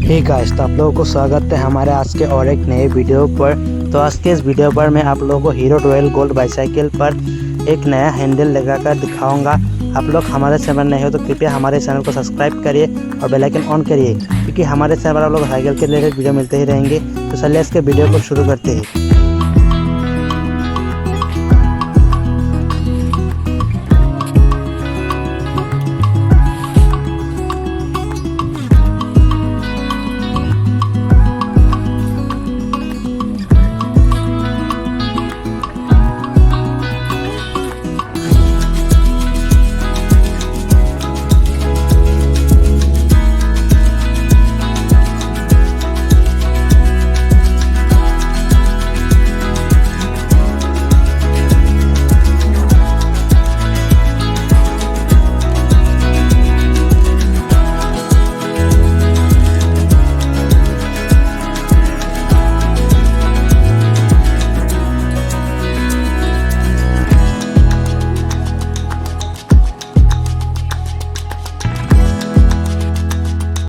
Hey guys, तो आप लोगों को स्वागत है हमारे आज के और एक नए वीडियो पर। तो आज के इस वीडियो पर मैं आप लोगों को हीरो रॉयल गोल्ड बाईसाइकिल पर एक नया हैंडल लगाकर दिखाऊंगा। आप लोग हमारे चैनल नए हो तो कृपया हमारे चैनल को सब्सक्राइब करिए और बेल आइकन ऑन करिए, क्योंकि हमारे चैनल पर आप लोग साइकिल के रिलेटेड वीडियो मिलते ही रहेंगे। तो चलिए इसके वीडियो को शुरू करते हैं।